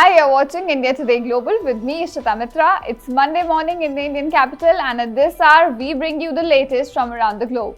Hi, you're watching India Today Global with me, Ishita Mitra. It's Monday morning in the Indian capital, and at this hour, we bring you the latest from around the globe.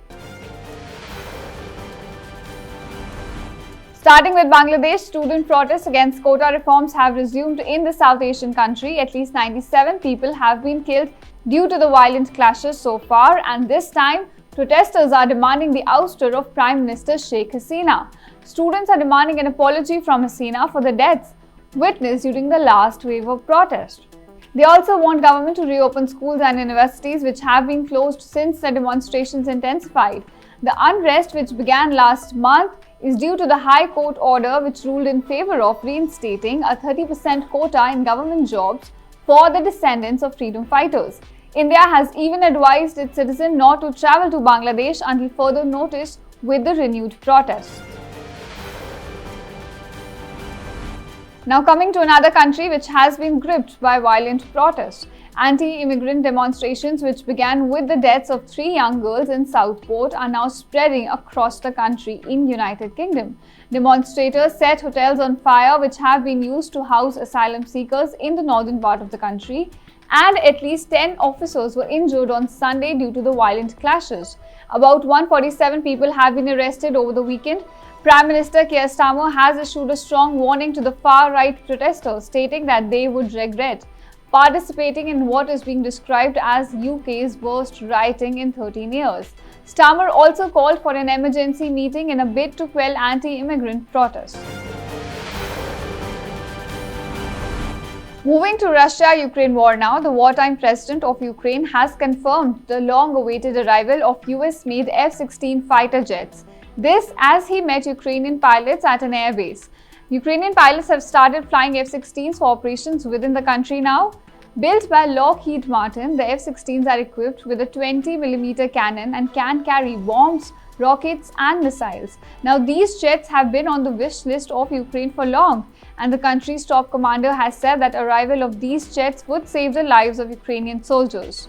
Starting with Bangladesh, student protests against quota reforms have resumed in the South Asian country. At least 97 people have been killed due to the violent clashes so far, and this time, protesters are demanding the ouster of Prime Minister Sheikh Hasina. Students are demanding an apology from Hasina for the deaths witnessed during the last wave of protest. They also want government to reopen schools and universities which have been closed since the demonstrations intensified. The unrest, which began last month, is due to the High Court order which ruled in favor of reinstating a 30% quota in government jobs for the descendants of freedom fighters. India has even advised its citizens not to travel to Bangladesh until further notice with the renewed protests. Now coming to another country which has been gripped by violent protests. Anti-immigrant demonstrations, which began with the deaths of 3 young girls in Southport, are now spreading across the country in United Kingdom. Demonstrators set hotels on fire which have been used to house asylum seekers in the northern part of the country, and at least 10 officers were injured on Sunday due to the violent clashes. About 147 people have been arrested over the weekend. Prime Minister Keir Starmer has issued a strong warning to the far-right protesters, stating that they would regret participating in what is being described as UK's worst rioting in 13 years. Starmer also called for an emergency meeting in a bid to quell anti-immigrant protests. Moving to Russia-Ukraine war now, the wartime president of Ukraine has confirmed the long-awaited arrival of US-made F-16 fighter jets. This as he met Ukrainian pilots at an airbase. Ukrainian pilots have started flying F-16s for operations within the country now. Built by Lockheed Martin, the F-16s are equipped with a 20mm cannon and can carry bombs, rockets and missiles. Now these jets have been on the wish list of Ukraine for long, and the country's top commander has said that arrival of these jets would save the lives of Ukrainian soldiers.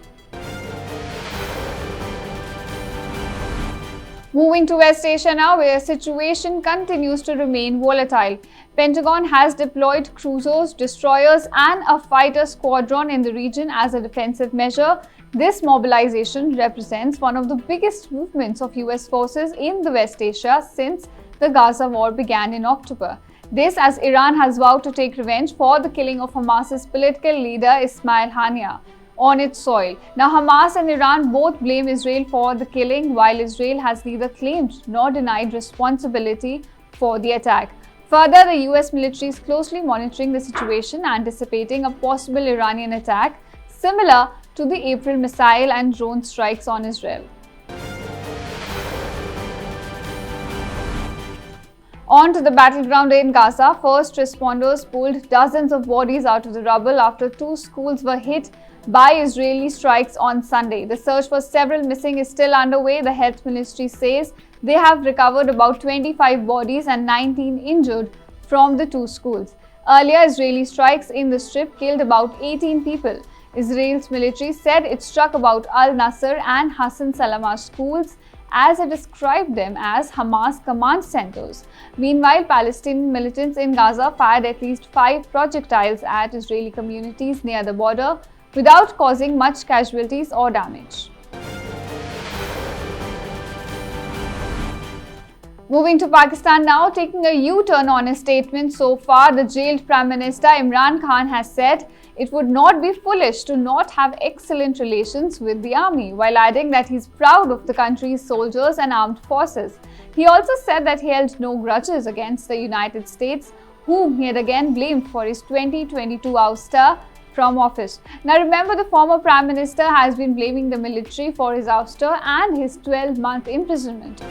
Moving to West Asia now, where the situation continues to remain volatile. Pentagon has deployed cruisers, destroyers and a fighter squadron in the region as a defensive measure. This mobilization represents one of the biggest movements of US forces in the West Asia since the Gaza War began in October. This as Iran has vowed to take revenge for the killing of Hamas's political leader Ismail Hanniyeh on its soil. Now Hamas and Iran both blame Israel for the killing, while Israel has neither claimed nor denied responsibility for the attack. Further, the US military is closely monitoring the situation, anticipating a possible Iranian attack similar to the April missile and drone strikes on Israel. On to the battleground in Gaza. First responders pulled dozens of bodies out of the rubble after 2 schools were hit by Israeli strikes on Sunday. The search for several missing is still underway. The health ministry says they have recovered about 25 bodies and 19 injured from the 2 schools. Earlier, Israeli strikes in the strip killed about 18 people. Israel's military said it struck about Al-Nasser and Hassan Salama schools, as it described them as Hamas command centers. Meanwhile, Palestinian militants in Gaza fired at least 5 projectiles at Israeli communities near the border without causing much casualties or damage. Moving to Pakistan now, taking a U-turn on his statement so far, the jailed Prime Minister Imran Khan has said it would not be foolish to not have excellent relations with the army, while adding that he's proud of the country's soldiers and armed forces. He also said that he held no grudges against the United States, whom he had again blamed for his 2022 ouster from office. Now remember, the former Prime Minister has been blaming the military for his ouster and his 12-month imprisonment.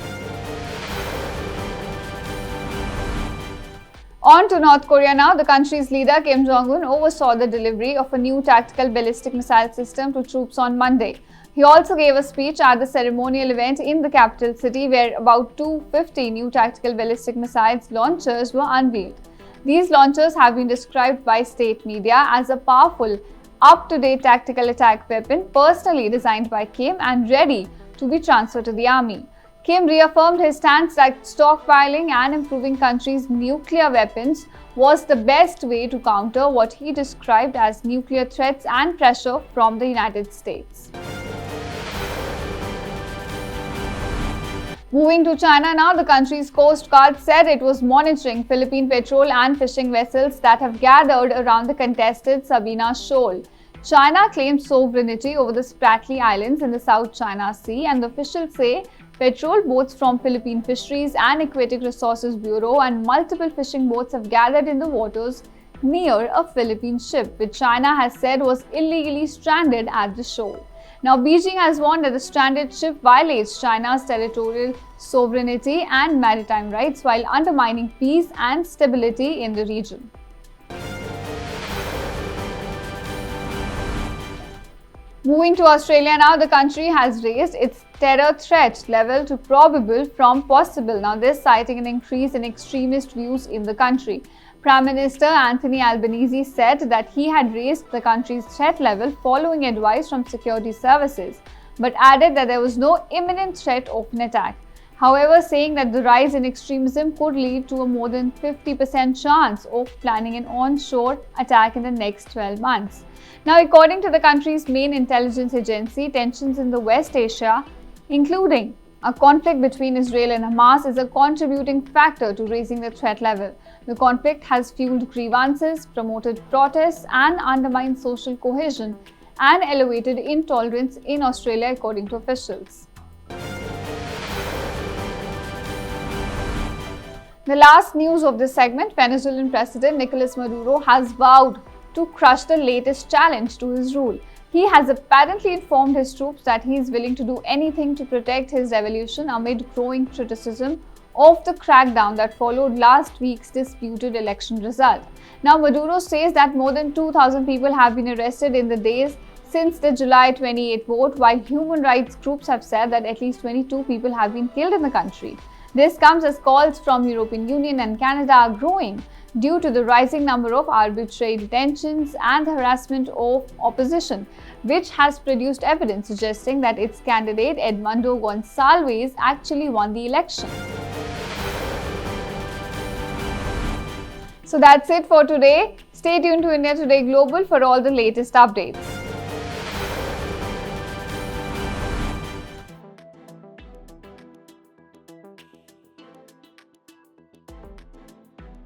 On to North Korea now. The country's leader Kim Jong-un oversaw the delivery of a new tactical ballistic missile system to troops on Monday. He also gave a speech at the ceremonial event in the capital city, where about 250 new tactical ballistic missiles launchers were unveiled. These launchers have been described by state media as a powerful, up-to-date tactical attack weapon personally designed by Kim and ready to be transferred to the army. Kim reaffirmed his stance that stockpiling and improving countries' nuclear weapons was the best way to counter what he described as nuclear threats and pressure from the United States. Moving to China now, the country's Coast Guard said it was monitoring Philippine patrol and fishing vessels that have gathered around the contested Sabina Shoal. China claims sovereignty over the Spratly Islands in the South China Sea, and the officials say patrol boats from Philippine Fisheries and Aquatic Resources Bureau and multiple fishing boats have gathered in the waters near a Philippine ship, which China has said was illegally stranded at the shore. Now, Beijing has warned that the stranded ship violates China's territorial sovereignty and maritime rights while undermining peace and stability in the region. Moving to Australia now, the country has raised its terror threat level to probable from possible. Now, this citing an increase in extremist views in the country. Prime Minister Anthony Albanese said that he had raised the country's threat level following advice from security services, but added that there was no imminent threat of an attack. However, saying that the rise in extremism could lead to a more than 50% chance of planning an onshore attack in the next 12 months. Now, according to the country's main intelligence agency, tensions in the West Asia, including a conflict between Israel and Hamas, is a contributing factor to raising the threat level. The conflict has fueled grievances, promoted protests, and undermined social cohesion and elevated intolerance in Australia, according to officials. The last news of this segment: Venezuelan President Nicolas Maduro has vowed to crush the latest challenge to his rule. He has apparently informed his troops that he is willing to do anything to protect his revolution amid growing criticism of the crackdown that followed last week's disputed election result. Now, Maduro says that more than 2,000 people have been arrested in the days since the July 28 vote, while human rights groups have said that at least 22 people have been killed in the country. This comes as calls from European Union and Canada are growing due to the rising number of arbitrary detentions and harassment of opposition, which has produced evidence suggesting that its candidate Edmundo Gonçalves actually won the election. So that's it for today. Stay tuned to India Today Global for all the latest updates.